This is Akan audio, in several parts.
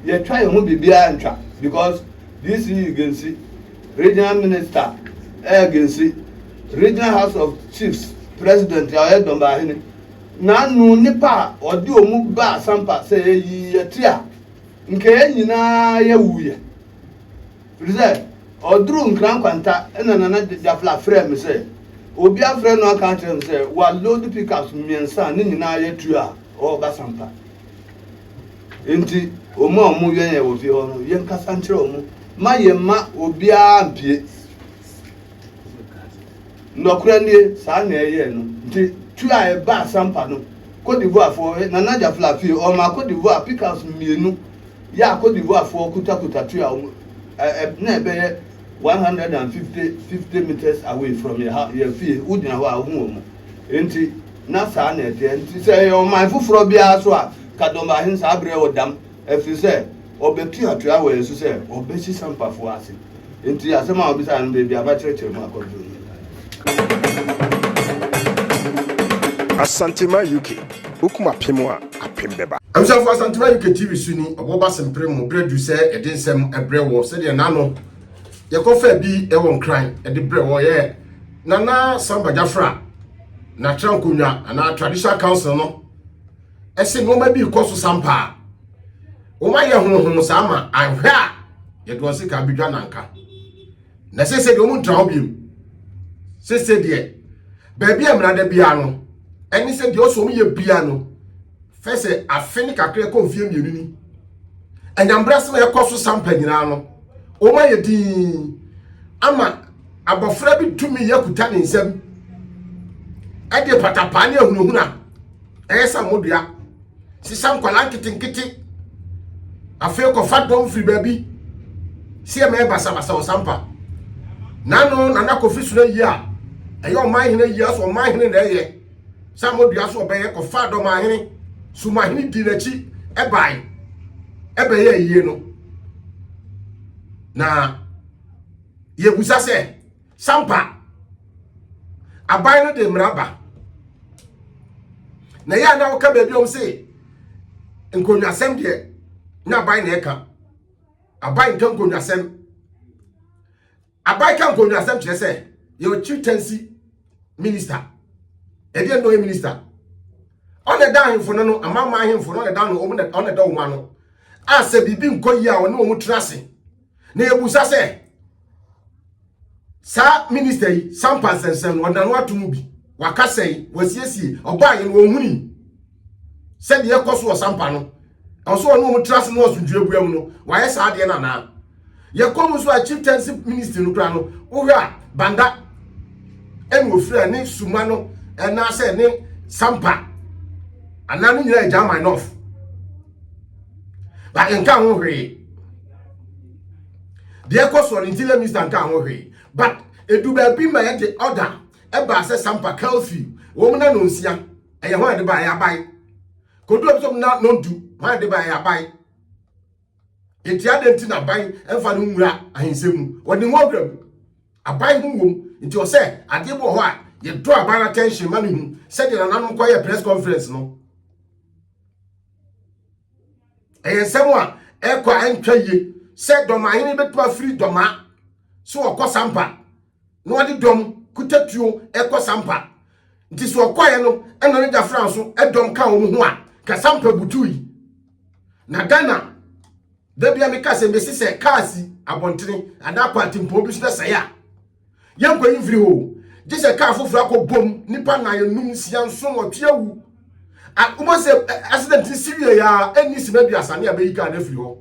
You try to be behind track because this you can see regional minister, can see regional house of chiefs, president, ya domba hini. Na nu nipa odi omu ba sampa say ye tia. Nke nyina ye wuye. Frize, odru nkran kwanta na na jafla frame say obi afre no account him say wa load pickups miensa ni nyina ye tua o ba sampa. Enti omo yen wo fi hono yen kasa ntre omo ma ye ma obi ampie ndokura nie sa na eye no nti tua e ba sampa no Côte d'Ivoire for na na jafla fi o ma Côte d'Ivoire pickups mienu ya Côte d'Ivoire for kuta tua na ebe 150 meters away from your field udina ho ahun omo enti na sa na ete enti say o man fufuro bia so a kadomba hin sa abre odam efi say obetu atua we so say obesi sampa fo ase enti asema obi sa no be bia ba church mu akodo Asantema UK ukuma pemo a apembeba amsa for Asantema UK TV suni oboba sempre mo bredu say edensem ebre wo se de nano ye kofa bi e won kran e de bre wo ye nana Samba Jafra na trankunwa na traditional council no ese no ma bi koso sampa o ma ye hono sama ahwe a ye do se ka bidwa nanka na se de o mu ntra obiem se de baabi amra da bia no eni se de o so mu ye bia no fese afeni kakre ko mfie mienu ni anyambra se ye koso sampa nyina no o ma ye din ama abofra bi tumi yakuta ne nsam ade patapa ne ahunuhuna esa modua sisam kwala nkitinkiti afi ko fadom free baby sie me basa o sampa nano nana ko fisuna yi a eyo man hene yi aso man hene na eye samodua so be ko fadom ahene suma hene di nachi ebai ebe ye yi no na ye busa se sampa abai no de mraba na ya na wo ka baby o se nkonwa sem de na abai na eka abai nkan nkonwa sem abai kan nkonwa sem kire se ye chieftaincy minister e de no minister on the down for no amama ahemfo no the down on the down ma no ase bibi nkoyi a woni wo mutrase na ye busa se sa minister yi sampa sensem wona no atumu bi wakasei wasiesie oba ye no ohuni se de ekoso sampa no also no mu trust no osundwe buam no waye sa de na na ye komu so a chieftaincy minister no kra no wo a banda enu ofira ni suma no na se ni sampa ananu nyira jama enough ba nka ho hwe de ekoso interior minister nka ho hwe but edu ba bi ma ye de order e ba se sampa Kelfi wo mu na no nsia e ye ho de ba ya bai kodu obi so na no du ho de ba ya bai etia de ntina bai emfa no nwura ahensemu woni ho gram abai hu wom nti o se ade bo ho a ye do abai attention ma no hu se de nanom kwa ye press conference no e yesemu a e kwa antwa ye se doma hini betuma free doma so okosampa no ade dom kutatuo ekosampa nti so okoye no eno ne Jafra so edom ka wo ho a ka sampa butui na Ghana da bia me ka se me se kaasi abontene ada kwati mpo bi so na saya yanko yimfiri ho gise ka fofura ko bom nipa na yenum sia nso otwewu a umo se accident siwie ya eni sima bi asane abayika na firi ho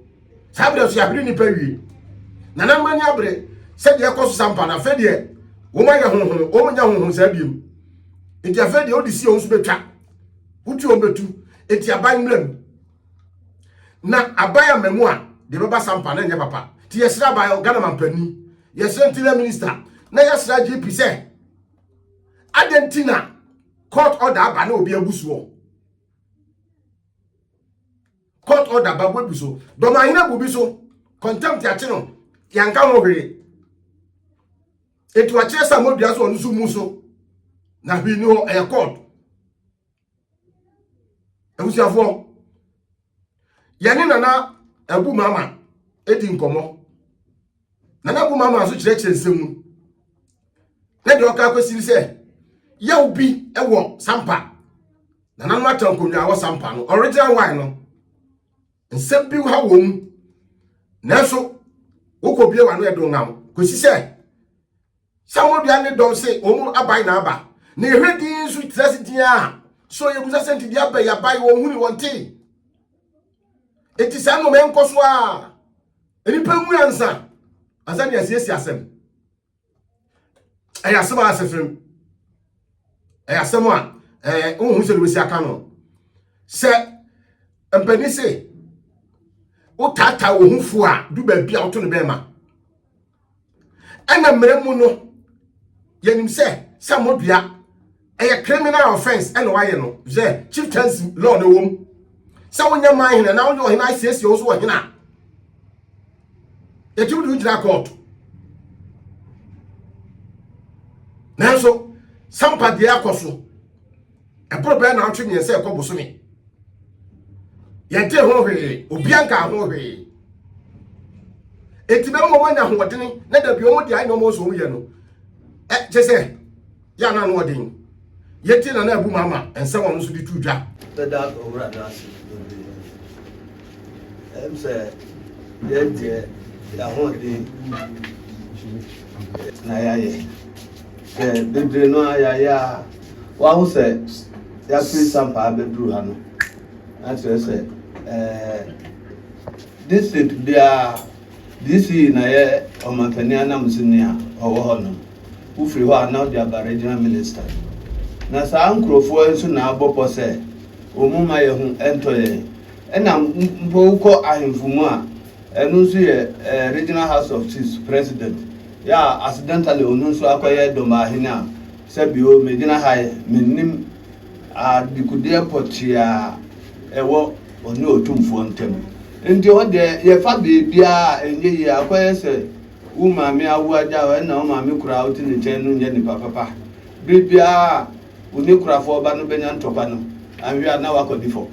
sabre so yabiri nipa wie na na mani abre se de ekoso sampa na fe de wo ma ya honhon o munya honhon sa biem enti afa de odisi o nso betwa utu o betu enti aban mlem na abaya memu a de baba sampa na nya papa ti yesra ba Ghana mampani yesra ntira minister na yesra GP se Argentina court order aba na obi abusuo court order ba buso do ma hina bubi so contempt ya chino yanka ho hwe etu achire sa modua so onu su muso na hwi ni ho e court ebusiafo yani nana Abu mama edi nkomo na abu mama so kire nsemu na de oka kwesiri se ye obi ewo sampa na nanu atankonwa wo sampa no original wine no nsem bi ha wom na so wokobie wa no edo ngam kwesi se samodua ne dom se omu abai na aba na ehwedi so tirasi dia so ye busa senti dia ba ya bai wo huni wonte eti sa no men koso a eni pemu ansa ne asiesi asem aya sema asefrem aya sema ohun se lwesi aka no se empani se o tata ohun fu a du ba bia oto ne be ma ana mremu no yenim se samodua criminal offense and why no je chieftaincy law no wom se wonya man hina na wonya hina asiesi wo so wo hina e tiwu du jira court nanso sampa de akoso e problem na atwe nyen se e koboso me ye te ho hwe obianka ho hwe eti be mo manya ho odene na da bi o mo de ai no mo so wo ye no je se ya na no odene yeti na abu mama ense won so di tudwa that over that say ya ho di na ya bebre no ya wa ho say ya free sampa bedru ha no answer say district dia this na ye o mafani anam sinia owo ho no ufiri ho ana dia regional minister na saa nkrofo enso na abopo se omuma ye hu entoye ena mpoko ahemfumu a enu nso ye regional house of chiefs president ya accidentally onu nso akoye doma ahina se bio medina high menim a dikude potia ewo oni otumfo ntem ndi ho de ye fa bebia enye ye akoye se umami awu aja na umami kura oti ne chenu nye ni papa bebia uni kurafo ba no benya ntopa no anwi ana wakodifo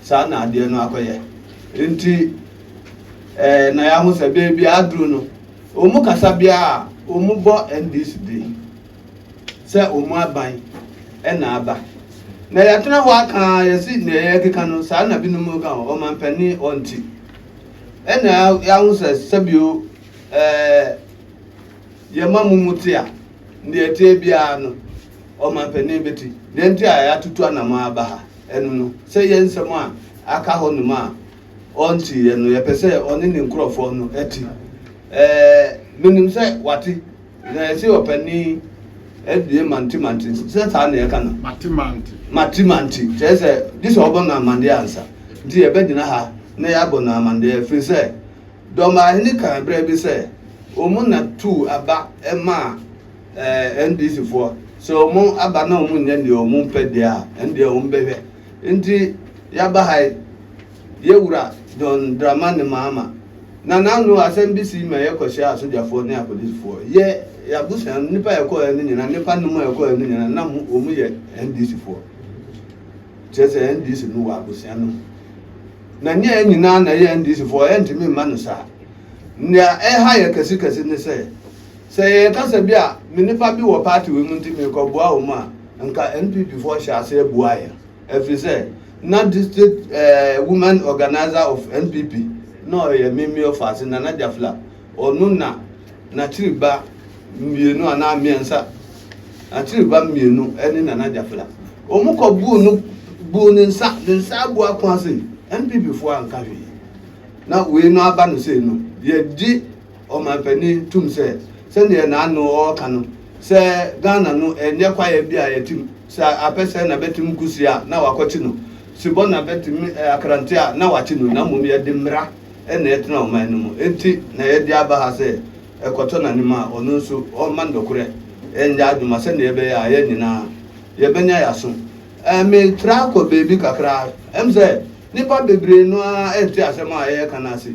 sa na ade no akoye nti na ya hu se bebi adru no omu kasa bia omu bo ndc dey se omu aban na aba na ya tena ho aka yesi na ya keka no sa na binumu ka o mampani onti na ya hu se sabio ye mamumuti a ndi ete bia no o mampani beti nenti aya tutu anama aba ha enu no se ye nsem a aka ho no ma onti ye no ye pese oni ni nkrofo no eti minim se wati na se opani edie manti se ta na ye kana matimanti se this obo na mande answer ndi ye bedina ha na ya bo na mande free se do ma hini kan bre bi se omu na tu aba ema NDC for so omu aba na omu nya ndi omu pede a ndi omu bebe ndi ya ba hai yewura don dramani mama na nanu asembisi me yekohia asojafo ne apolicefoɔ ye ya busa nipa yekɔ enu nyina nipa numu yekɔ enu nyina na omu ye NDC foɔ chese NDC no wa busa no na nye nyina na ye NDC foɔ entimi ma no sa ndia ha ye kasi ne se ye kasa bia me nipa bi wo party we muntimi kɔ boa o ma nka NPP foɔ hia ase boa ye efise na district woman organizer of NPP no ye mimi of as na Jafla onu na triba mienu ana miensa na triba mienu eni na Jafla omu ko bu nsa bu akwase NPP fo anka hwe na we no aba no sei no ye di o mapani tum se ne na anu o kanu se Ghana no enye kwa ye bia ye tim sa apese na betim kusia na wakoti no sibona betim akrantia na wachi no na mum ye dimra ena etna o man no enti na ye di aba ha se ekoto na nima onu nso o man dokure enya aduma se na ye be ya ye nyina ye benya ya so me tra ko baby kakra emze nipa bebre no enti asema ye kana se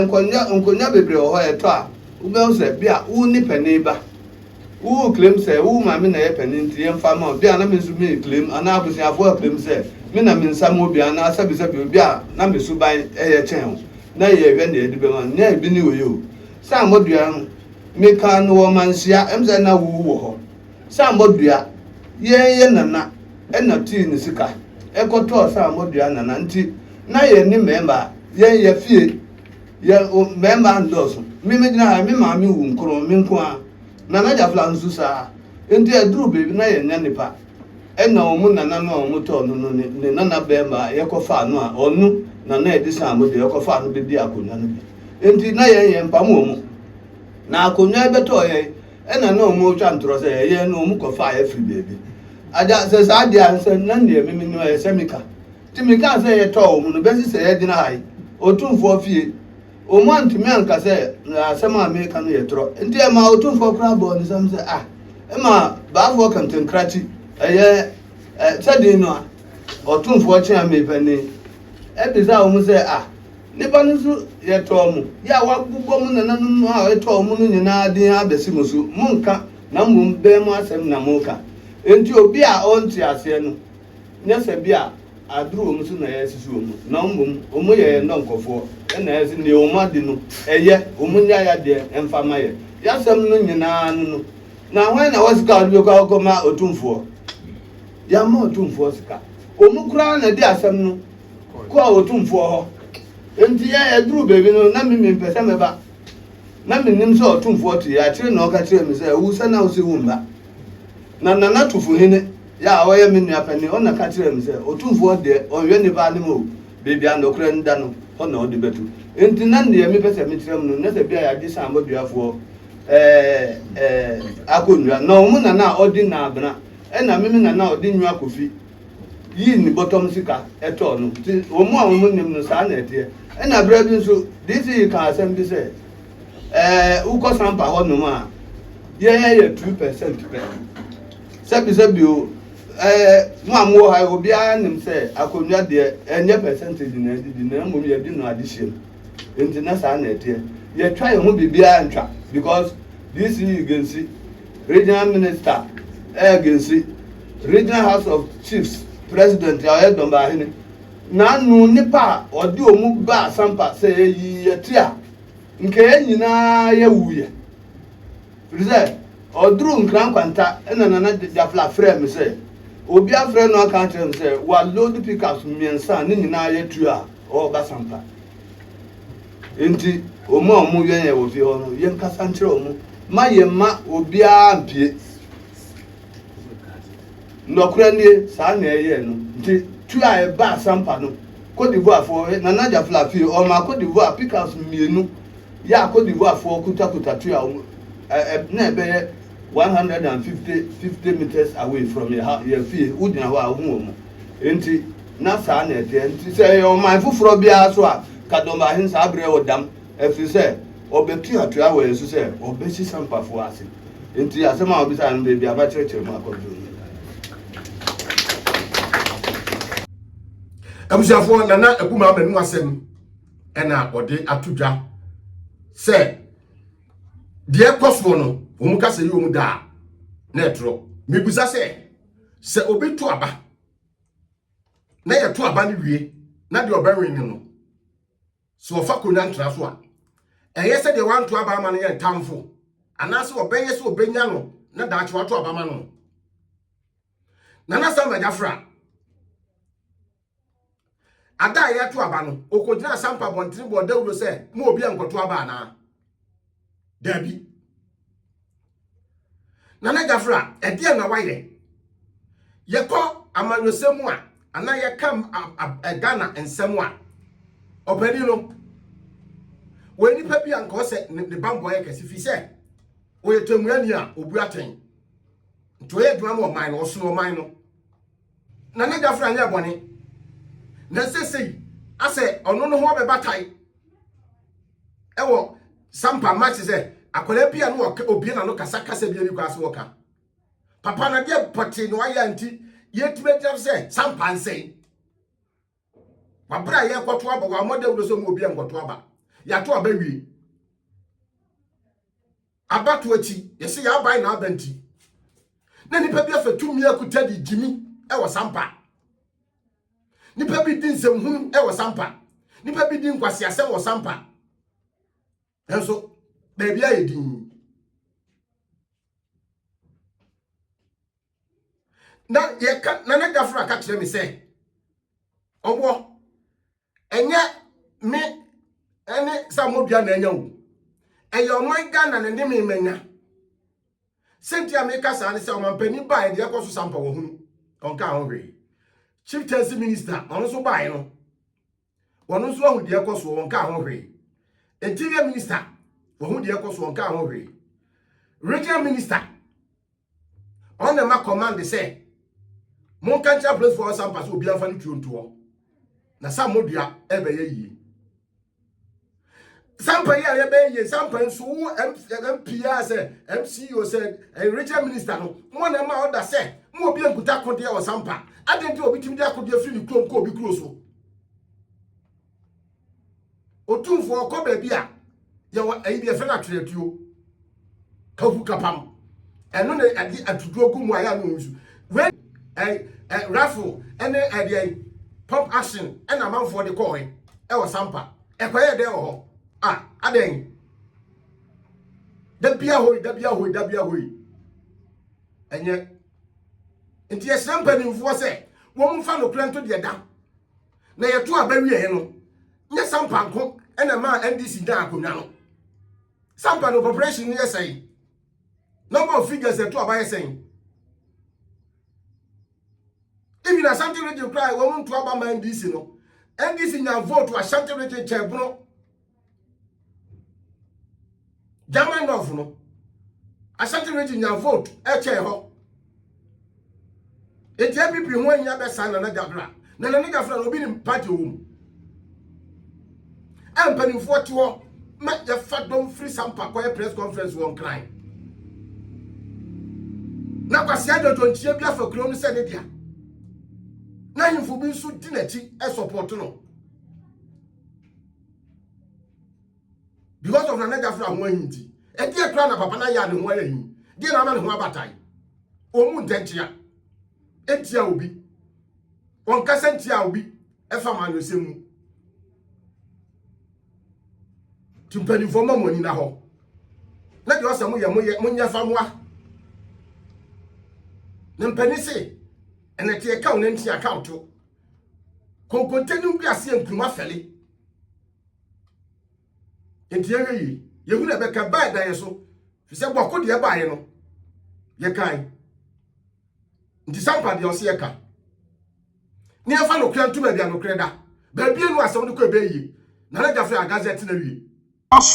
nkonya bebre o ho eto a ube se bia u nipa ne ba u claim se u ma me na ye paninti ye mfa ma bia na me su me claim ana abusi afo claim se me na me nsam obi ana sabi bia na me su ban eye chen na ye hwe na edibe ma na ebi ni weyo sambodua me kan no mansia emze na wu wo ho sambodua ye nana na tii ni sika ekoto sambodua nana nti na ye ni member ye fie ye member ndoso me gina ha me ma me wu nkro me nko a nana jafla nsu sa nti aduru bebi na ye nya nipa na omu nana no omu to no ne nana bemba ye ko fa no a onu nana edisa amode ye ko fa no be di akonya no bi nti na ye mpam omu na akonya beto ye na omu twa ntro se ye no omu ko fa ye free bebi aja se sa dia se na ne me no ye semika ti mi ka se ye to omu no besi se ye dina hai otumfo fie omu antumi anka se asema America no ye tro nti e ma otumfo kra bo ni sam se ma baafo kantenkrati sadi no otumfo chia me pani ebisa omu se nipa no so ye to mu ya wagbugbo mu na nanu a ye to mu no nyina din abesi musu munka na mbum be mu asem na muka enti obi a onti ase no nyese bi a aduru omu so na ye sisu omu na mbum omu ye ndonkofo na ye ne omu adi no eye omu nya ya de emfama ye ya sem no nyina no na when na wasika odi ko ma otumfo ya ma otumfo sika omukura na di asem no ko otumfo ho enti ya eduru bebi no na mi pese meba na mi nim so otumfo ti ya kire na o ka kire mi se wu se na o se wumba na tufu hine ya o ye mi nua pani o na ka kire mi se otumfo de o we ni ba ni mo bebi andokura nda no ho na o de betu enti na ne mi pese mi kire mu no na se bia ya di san boduafo akonwa na omu na odi na abna na mimi na odi nwa kofi yi ni bottom sika eto no ti omu a omu nim no sa na ete na bra bi nso this you can asem bi say uko sampa ho no ma ye 2% pe sebi o mu amwo ha obi a nim say akonwa de enye percentage na di na mum ye di no addition enti na sa na ete ye try ho bibia ntwa because this you can see regional minister can see regional house of chiefs president ya domba hini na nu nipa odi omu ba sampa say yi yetia nke nyina ya wuye frize odru nkran kwanta na jafla frame say obi afre no account say wa load pickups miensa ni nyina ya tua o ba sampa enti omu yen wo fi ho no yen kasa nkyere omu ma yema obi ampie ndokura nie sa na eye no nti tua e ba sampa no Côte d'Ivoire fo na naja flafi o ma Côte d'Ivoire pickers mienu ya Côte d'Ivoire fo kuta tua na ebe 150 meters away from your fie udina ho a hu omu enti na sa na ete enti say o man fufuro bia so a kadomba hin sa abre odam efi say obetu atua we so say obesi sampa fo ase enti asema obisa no be bia ba chereche mu akodo abusiafo nana ebuma amenu asem ena ode atudwa se de ekofo no omuka se yi omu da na etro mebusa se obetu aba na ye to aba ni wie na de obenwe ni no so ofa konya ntra so a eye se de wan to aba ama no ye tamfo anase obenye se obenya no na da achi wato aba ma no nana Sam Badiafra ada ye to aba no okodina sampa bontiri bo dawuro se mo obi ankoto aba na dabi nana Badiafra ede na waye ye ko amanyosemu a ana ye kam Ghana ensemu a obani no we nipa bi anko se ne bambo ye kase fi se o ye temuani a obu aten to ye dwama o man no so no man no nana Badiafra nya boni na sesei ase ono no ho be batai ewo sampa match se akola bia no obi na no kasa bia ni kwase woka papa na dia poti no aya nti yetime jam se sampa nsei wabra ye kwoto aba wa moda wuro so mu obi enkoto aba ya to aba wi abatu achi yesi ya bai na abanti na nipa bia fatumi akuta di jimi ewo sampa nipa bi din nsem hu ewo sampa nipa bi di nkwasi ase wo sampa enso baby aye din na ye ka na na gafra ka kire me say obo enye me ene samodua na enya wo eye o man Ghana na ndime menya sentia me ka sa ne se o man pani ba e de ekoso sampa wo hunu onka ho hwe chief tensi minister ono so ba e no wono so ahu de ekoso onka ho hwe interior minister wo hu de ekoso onka ho hwe regional minister on the ma command say mon kancha place for sampa so obi anfa ni tuonto na samodua ebe ye yi sampa ya be ye sampa nso MP as MCO said a regional minister no mo na ma order say mo obi ankuta konde ya sampa adenti obi timi dia konde free ni krom ko obi kuro so otumfo ko ba bia ye wa ayi bia fe na tweretuo kafu kapam eno na adi atuduo gu mu aya no nsu when raffle ene ade pump action and a man for the coin e was sampa e kwaye de ho aden da bia hoi enye enti sampa ni mfo se wo mfa no plento de da na ye to abawie he no nya sampa nko ena ma NDC da akonwa no sampa no population ni yesai number of figures to abaye sen even Ashanti region cry we want to aba man NDC no NDC nya vote to Ashanti region chebro German of no Ashanti region nya vote e che ho e je pipi ho nya be san na gabra na gafra no bi ni party wo am pani for to ma ya fadom free sampa kwa press conference won cry na kwasia dodo ntie bia fa kuro no se ne dia na himfo bi nso dinachi e support no because of na gafra ho ahinti e dia kra na papa na ya ne ho ahin dia na ma ne ho abatai o mu ntentia etia obi on kasentia obi e fa ma no semu timpani foma moni na ho na de osamo ye mo nya fa moa ne mpani se ene tie ka wona ntia account konkontenu bi ase enkruma fele enti yeyi yehu na be ka ba da yeso fi se boko de ba ye no ye kan nti sampa de ose ye ka ni afa no kra ntuma bia no kra da ba bia no asem de ko be yi na na gafre agazet na wi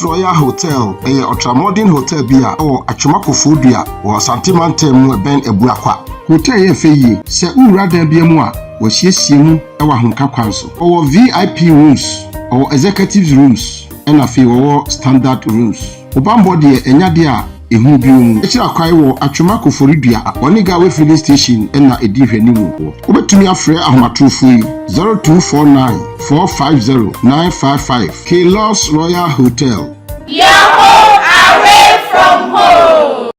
Royal Hotel, a ultra-modern hotel bia or Achumakofo dua or Santimantam mu ben ebuakwa. Hotel ye feye se ura da bia mu a wo hiesie mu e wa honka kwan so. Or VIP rooms or executive rooms and afi wo standard rooms. Obambo de enya de a ehu bi mu. E kira kwai wo Achumakofo dua Oniga we filling station na edi hwani mu. Obetumi afre ahomatrofo yi 0249 450 955 Kalos Royal Hotel. Your home away from home.